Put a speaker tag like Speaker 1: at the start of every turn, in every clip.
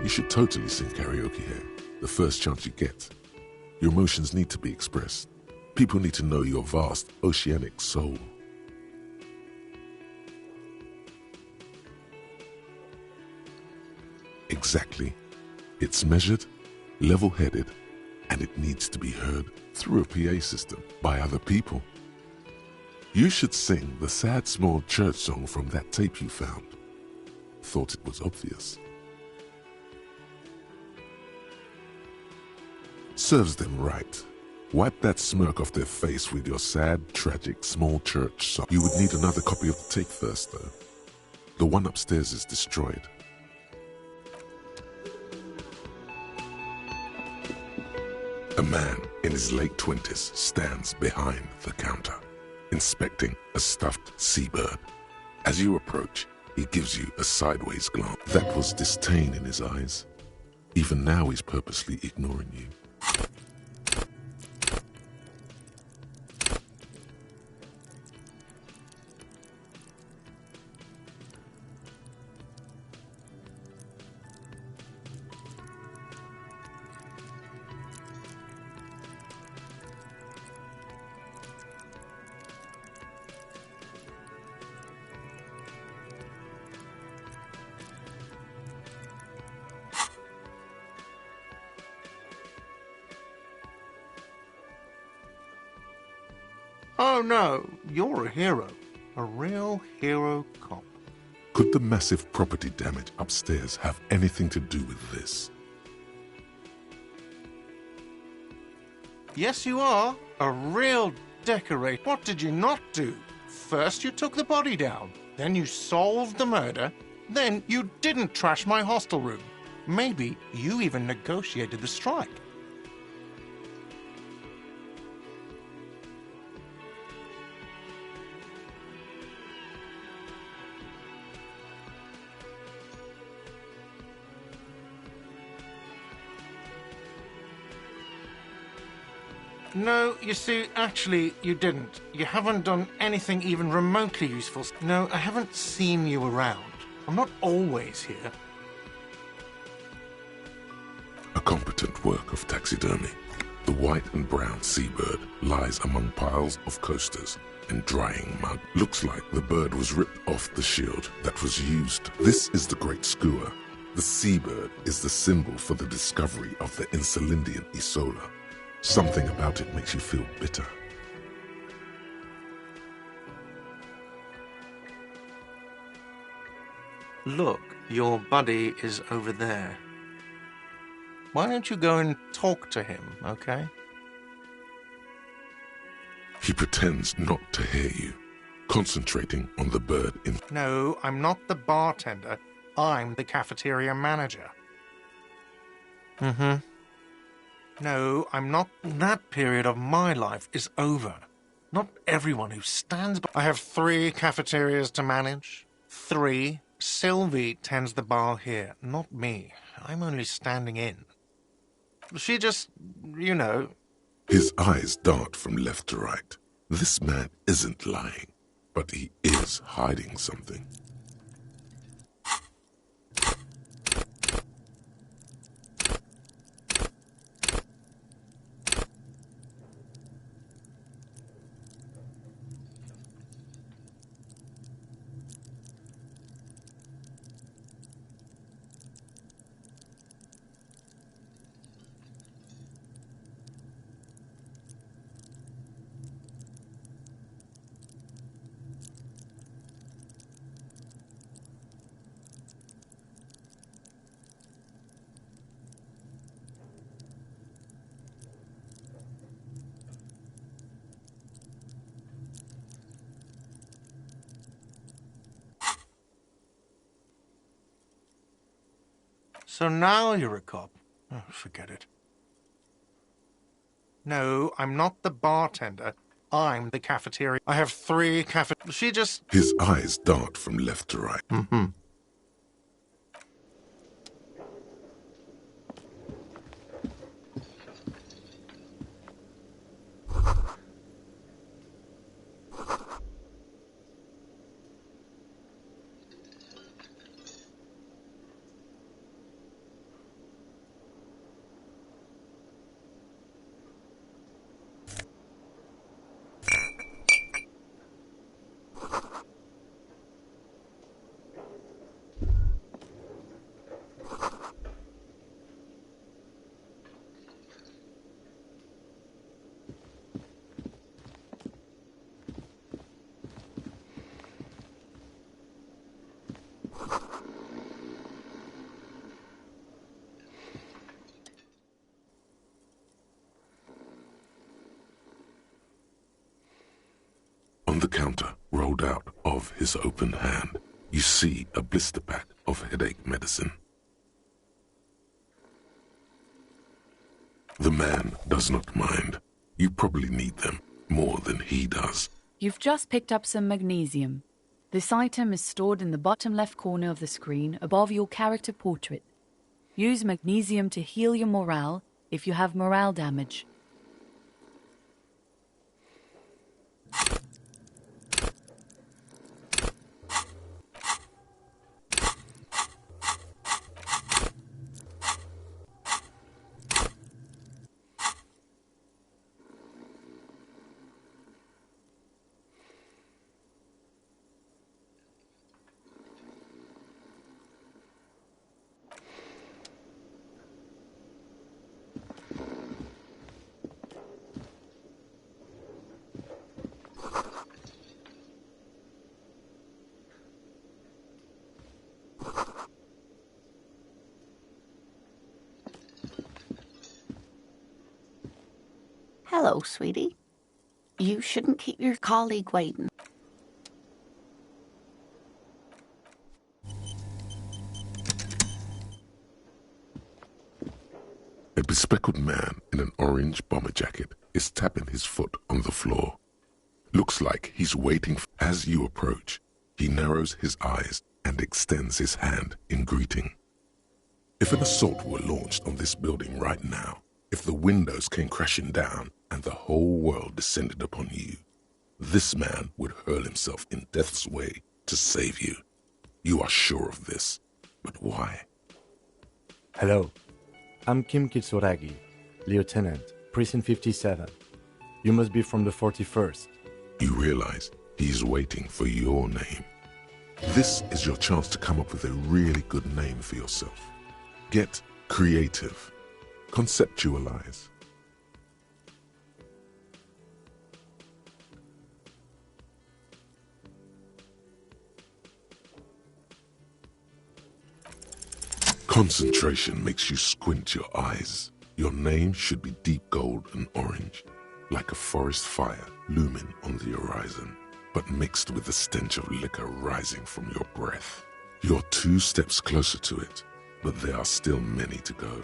Speaker 1: You should totally sing karaoke here, the first chance you get. Your emotions need to be expressed. People need to know your vast, oceanic soul. Exactly. It's measured, level-headed, and it needs to be heard through a PA system by other people. You should sing the sad small church song from that tape you found. Thought it was obvious. Serves them right. Wipe that smirk off their face with your sad, tragic, small church song. You would need another copy of the tape first, though. The one upstairs is destroyed. A man in his late 20s stands behind the counter, inspecting a stuffed seabird. As you approach, he gives you a sideways glance. That was disdain in his eyes. Even now he's purposely ignoring you.
Speaker 2: Oh no, you're a hero. A real hero cop.
Speaker 1: Could the massive property damage upstairs have anything to do with this?
Speaker 2: Yes, you are. A real decorator. What did you not do? First you took the body down, then you solved the murder, then you didn't trash my hostel room. Maybe you even negotiated the strike. No, you see, actually, you didn't. You haven't done anything even remotely useful. No, I haven't seen you around. I'm not always here.
Speaker 1: A competent work of taxidermy. The white and brown seabird lies among piles of coasters and drying mud. Looks like the bird was ripped off the shield that was used. This is the great skua. The seabird is the symbol for the discovery of the Insulindian Isola. Something about it makes you feel bitter.
Speaker 2: Look, your buddy is over there. Why don't you go and talk to him, okay?
Speaker 1: He pretends not to hear you, concentrating on the bird in...
Speaker 2: No, I'm not the bartender. I'm the cafeteria manager. No, I'm not. That period of my life is over. Not everyone who stands by. I have 3 cafeterias to manage. 3. Sylvie tends the bar here, not me. I'm only standing in. She just, you know...
Speaker 1: His eyes dart from left to right. This man isn't lying, but he is hiding something.
Speaker 2: So now you're a cop. Oh, forget it. No, I'm not the bartender. I'm the cafeteria. I have 3 She just...
Speaker 1: His eyes dart from left to right. the counter rolled out of his open hand, you see a blister pack of headache medicine. The man does not mind. You probably need them more than he does.
Speaker 3: You've just picked up some magnesium. This item is stored in the bottom left corner of the screen above your character portrait. Use magnesium to heal your morale if you have morale damage.
Speaker 4: Hello, sweetie. You shouldn't keep your colleague waiting.
Speaker 1: A bespectacled man in an orange bomber jacket is tapping his foot on the floor. Looks like he's waiting. As you approach, he narrows his eyes and extends his hand in greeting. If an assault were launched on this building right now, if the windows came crashing down and the whole world descended upon you, this man would hurl himself in death's way to save you. You are sure of this, but why?
Speaker 5: Hello, I'm Kim Kitsuragi, Lieutenant, Precinct 57. You must be from the 41st.
Speaker 1: You realize he's waiting for your name. This is your chance to come up with a really good name for yourself. Get creative. Conceptualize. Concentration makes you squint your eyes. Your name should be deep gold and orange, like a forest fire looming on the horizon, but mixed with the stench of liquor rising from your breath. You're 2 steps closer to it, but there are still many to go.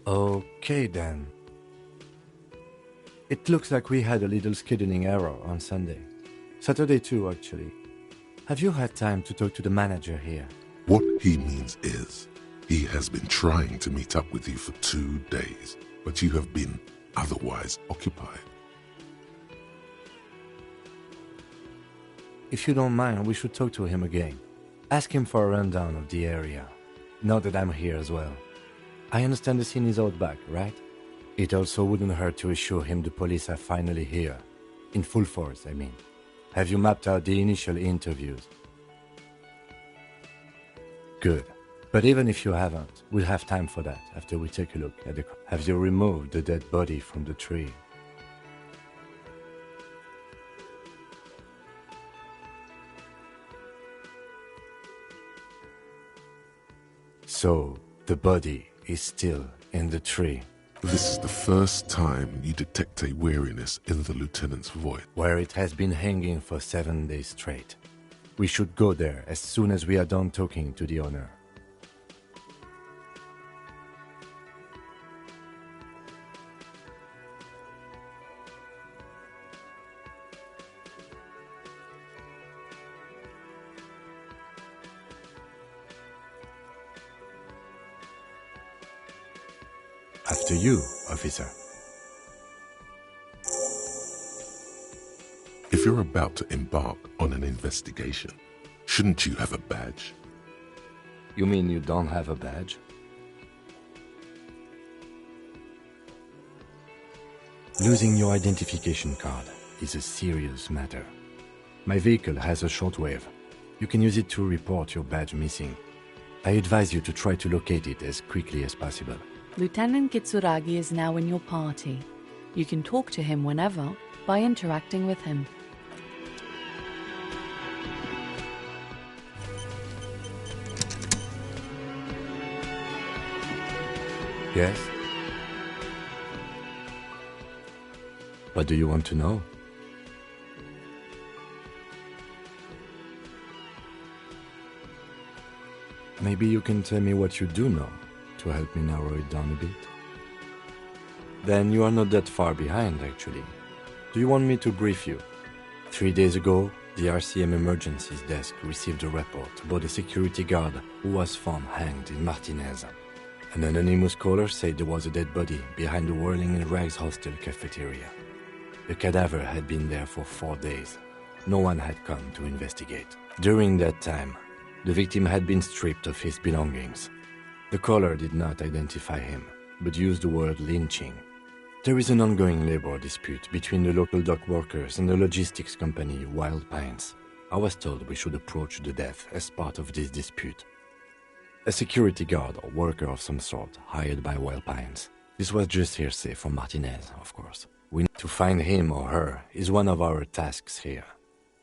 Speaker 5: Okay then. It looks like we had a little scheduling error on Sunday. Saturday too, actually. Have you had time to talk to the manager here?
Speaker 1: What he means is, he has been trying to meet up with you for 2 days, but you have been otherwise occupied.
Speaker 5: If you don't mind, we should talk to him again. Ask him for a rundown of the area. Now that I'm here as well. I understand the scene is out back, right? It also wouldn't hurt to assure him the police are finally here. In full force, I mean. Have you mapped out the initial interviews? Good. But even if you haven't, we'll have time for that after we take a look at the... Have you removed the dead body from the tree? So, the body is still in the tree.
Speaker 1: This is the first time you detect a weariness in the lieutenant's voice.
Speaker 5: Where it has been hanging for 7 days straight. We should go there as soon as we are done talking to the owner. After you, officer.
Speaker 1: If you're about to embark on an investigation, shouldn't you have a badge?
Speaker 5: You mean you don't have a badge? Losing your identification card is a serious matter. My vehicle has a shortwave. You can use it to report your badge missing. I advise you to try to locate it as quickly as possible.
Speaker 3: Lieutenant Kitsuragi is now in your party. You can talk to him whenever by interacting with him.
Speaker 5: Yes? What do you want to know? Maybe you can tell me what you do know to help me narrow it down a bit. Then you are not that far behind, actually. Do you want me to brief you? 3 days ago, the RCM Emergencies Desk received a report about a security guard who was found hanged in Martinez. An anonymous caller said there was a dead body behind the Whirling in Rags hostel cafeteria. The cadaver had been there for 4 days. No one had come to investigate. During that time, the victim had been stripped of his belongings. The caller did not identify him, but used the word lynching. There is an ongoing labor dispute between the local dock workers and the logistics company Wild Pines. I was told we should approach the death as part of this dispute. A security guard or worker of some sort hired by Wild Pines. This was just hearsay from Martinez, of course. We need to find him or her is one of our tasks here.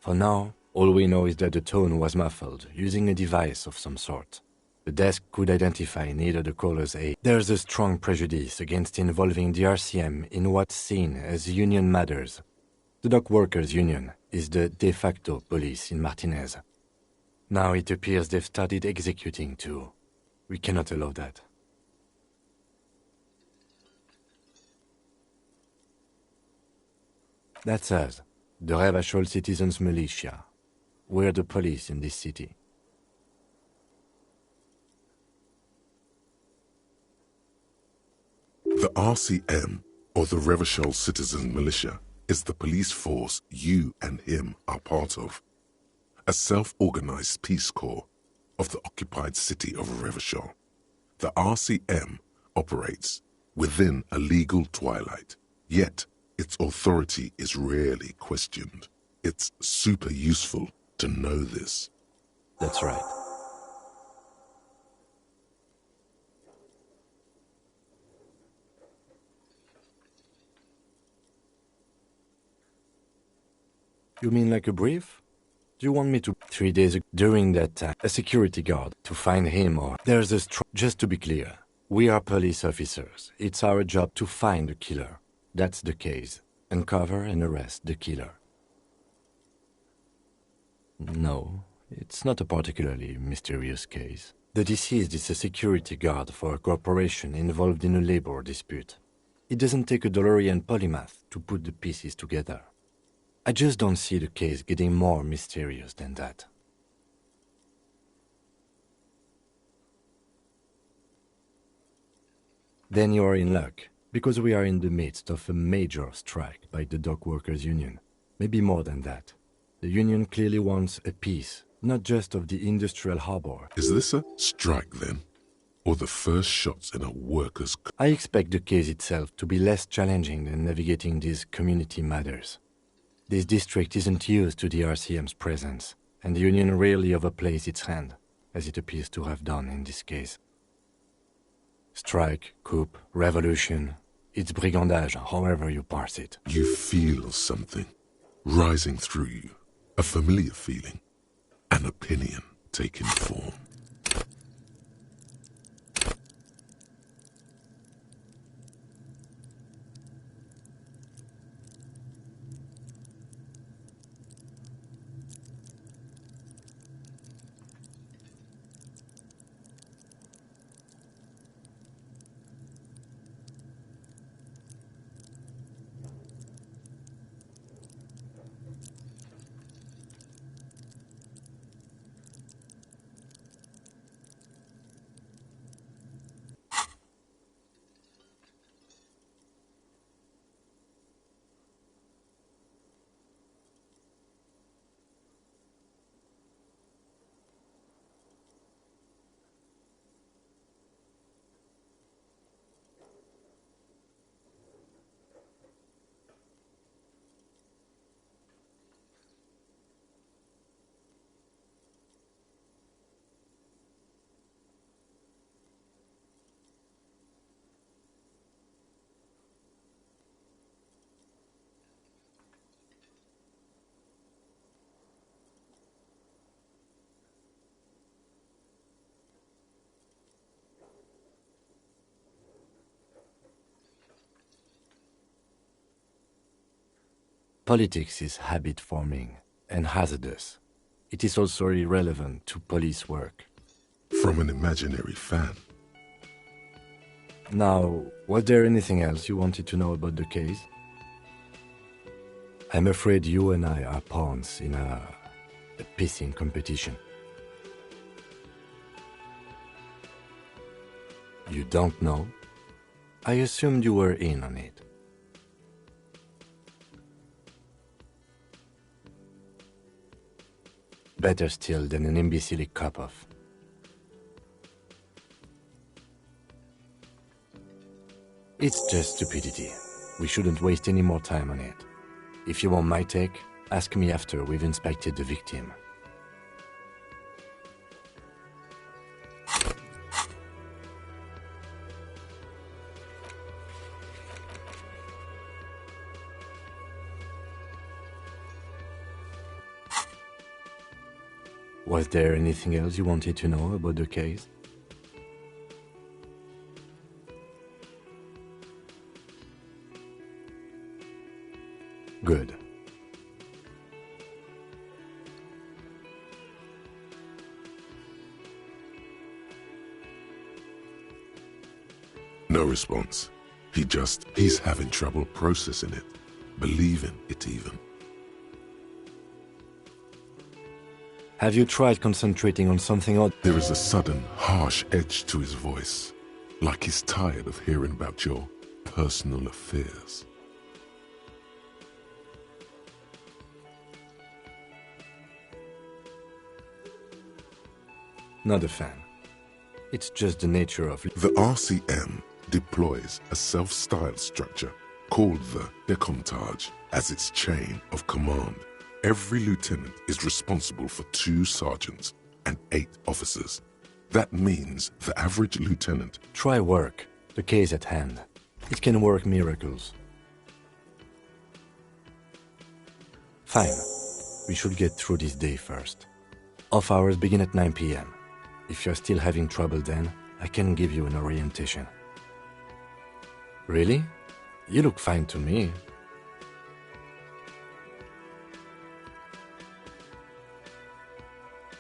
Speaker 5: For now, all we know is that the tone was muffled using a device of some sort. The desk could identify neither the caller's age. There's a strong prejudice against involving the RCM in what's seen as union matters. The dock workers' union is the de facto police in Martinez. Now it appears they've started executing too. We cannot allow that. That's us, the Revachol Citizens Militia. We're the police in this city.
Speaker 1: The RCM, or the Revachol Citizen Militia, is the police force you and him are part of. A self-organized peace corps of the occupied city of Revachol. The RCM operates within a legal twilight, yet its authority is rarely questioned. It's super useful to know this.
Speaker 5: That's right. You mean like a brief? Do you want me to... 3 days ago, during that time, a security guard, to find him or... There's a Just to be clear, we are police officers. It's our job to find the killer. That's the case. Uncover and arrest the killer. No, it's not a particularly mysterious case. The deceased is a security guard for a corporation involved in a labor dispute. It doesn't take a DeLorean polymath to put the pieces together. I just don't see the case getting more mysterious than that. Then you are in luck, because we are in the midst of a major strike by the dock workers' union. Maybe more than that. The union clearly wants a piece, not just of the industrial harbor.
Speaker 1: Is this a strike then? Or the first shots in a workers'
Speaker 5: I expect the case itself to be less challenging than navigating these community matters. This district isn't used to the RCM's presence, and the union rarely overplays its hand, as it appears to have done in this case. Strike, coup, revolution, it's brigandage, however you parse it.
Speaker 1: You feel something rising through you, a familiar feeling, an opinion taking form.
Speaker 5: Politics is habit-forming and hazardous. It is also irrelevant to police work.
Speaker 1: From an imaginary fan.
Speaker 5: Now, was there anything else you wanted to know about the case? I'm afraid you and I are pawns in a pissing competition. You don't know? I assumed you were in on it. Better still than an imbecilic cop-off. It's just stupidity. We shouldn't waste any more time on it. If you want my take, ask me after we've inspected the victim. Was there anything else you wanted to know about the case? Good.
Speaker 1: No response. He's having trouble processing it, believing it even.
Speaker 5: Have you tried concentrating on something odd?
Speaker 1: There is a sudden, harsh edge to his voice, like he's tired of hearing about your personal affairs.
Speaker 5: Not a fan. It's just the nature of...
Speaker 1: The RCM deploys a self-styled structure called the Decomptage as its chain of command. Every lieutenant is responsible for 2 sergeants and 8 officers. That means the average lieutenant...
Speaker 5: Try work. The case at hand. It can work miracles. Fine. We should get through this day first. Off hours begin at 9 p.m. If you're still having trouble then, I can give you an orientation. Really? You look fine to me.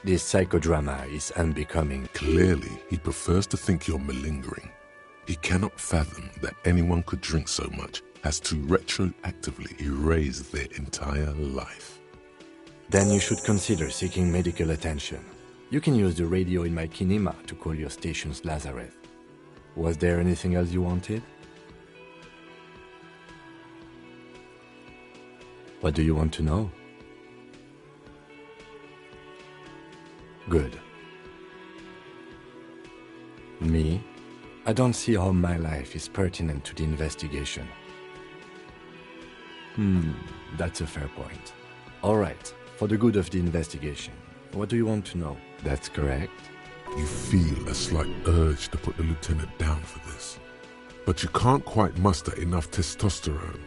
Speaker 5: This psychodrama is unbecoming.
Speaker 1: Clearly, he prefers to think you're malingering. He cannot fathom that anyone could drink so much as to retroactively erase their entire life.
Speaker 5: Then you should consider seeking medical attention. You can use the radio in my kinema to call your station's Lazareth. Was there anything else you wanted? What do you want to know? Good. Me? I don't see how my life is pertinent to the investigation. That's a fair point. All right, for the good of the investigation, what do you want to know? That's correct.
Speaker 1: You feel a slight urge to put the lieutenant down for this, but you can't quite muster enough testosterone.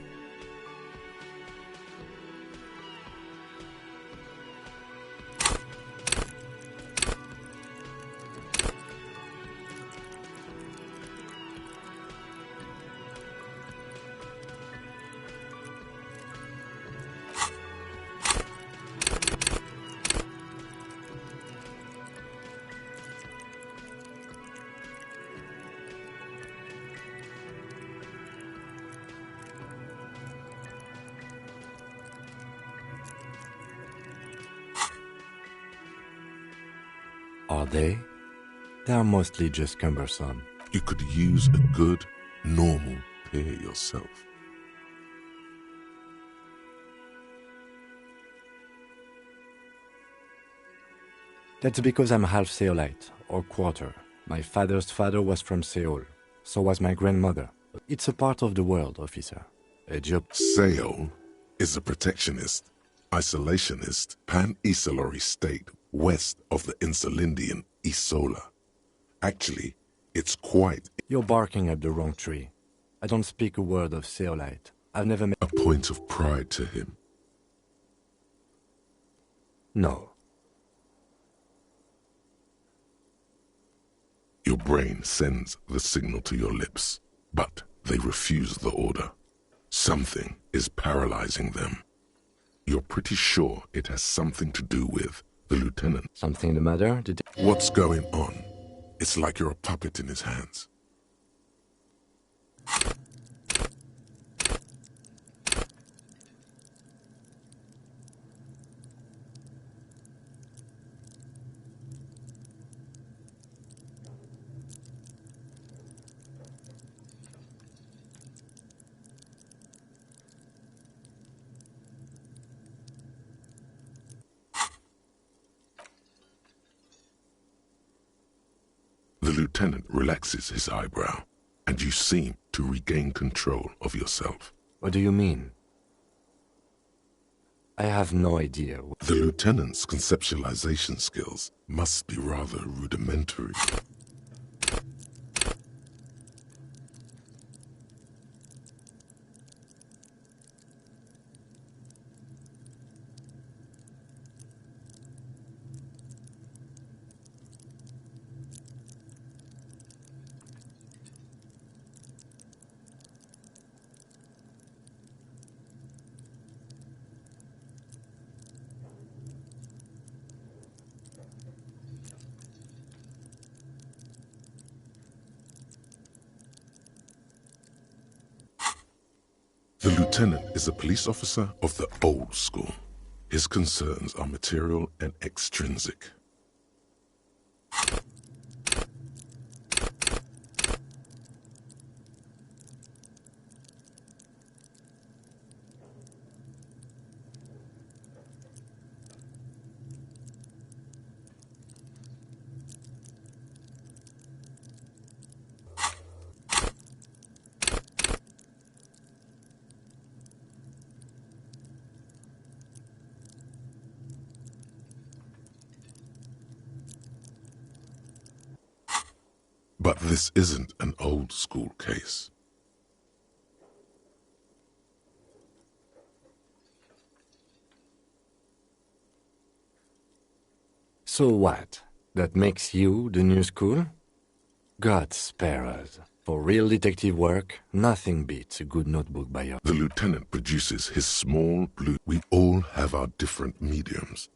Speaker 5: Are they? They are mostly just cumbersome.
Speaker 1: You could use a good, normal peer yourself.
Speaker 5: That's because I'm half Seolite, or quarter. My father's father was from Seoul. So was my grandmother. It's a part of the world, officer. A job.
Speaker 1: Seoul is a protectionist, isolationist, pan-Isolary state west of the Insulindian Isola. Actually, it's quite...
Speaker 5: You're barking up the wrong tree. I don't speak a word of Seolite. I've never met...
Speaker 1: a point of pride to him.
Speaker 5: No.
Speaker 1: Your brain sends the signal to your lips, but they refuse the order. Something is paralyzing them. You're pretty sure it has something to do with the lieutenant.
Speaker 5: Something the matter?
Speaker 1: What's going on? It's like you're a puppet in his hands. The lieutenant relaxes his eyebrow, and you seem to regain control of yourself.
Speaker 5: What do you mean? I have no idea.
Speaker 1: The lieutenant's conceptualization skills must be rather rudimentary. The lieutenant is a police officer of the old school. His concerns are material and extrinsic. But this isn't an old school case.
Speaker 5: So what? That makes you the new school? God spare us. For real detective work, nothing beats a good notebook by your...
Speaker 1: The lieutenant produces his small blue... We all have our different mediums.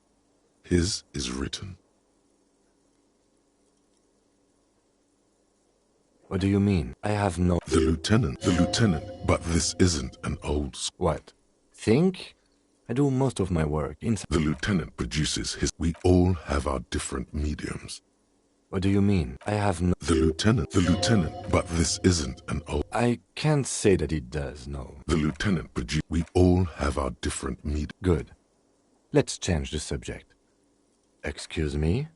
Speaker 1: His is written.
Speaker 5: What do you mean? I have no...
Speaker 1: The lieutenant, but this isn't an old school...
Speaker 5: What? Think? I do most of my work inside...
Speaker 1: The lieutenant produces his... We all have our different mediums.
Speaker 5: What do you mean? I have no...
Speaker 1: The lieutenant, but this isn't an old...
Speaker 5: I can't say that it does, no.
Speaker 1: The lieutenant produces... We all have our different mediums.
Speaker 5: Good. Let's change the subject. Excuse me?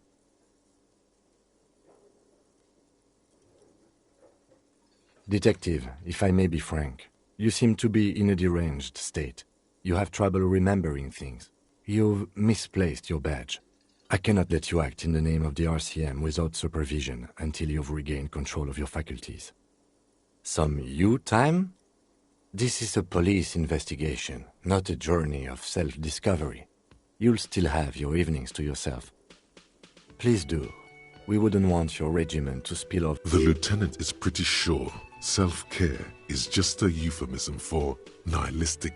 Speaker 5: Detective, if I may be frank, you seem to be in a deranged state. You have trouble remembering things. You've misplaced your badge. I cannot let you act in the name of the RCM without supervision until you've regained control of your faculties. Some you time? This is a police investigation, not a journey of self-discovery. You'll still have your evenings to yourself. Please do. We wouldn't want your regiment to spill over.
Speaker 1: The lieutenant is pretty sure self-care is just a euphemism for nihilistic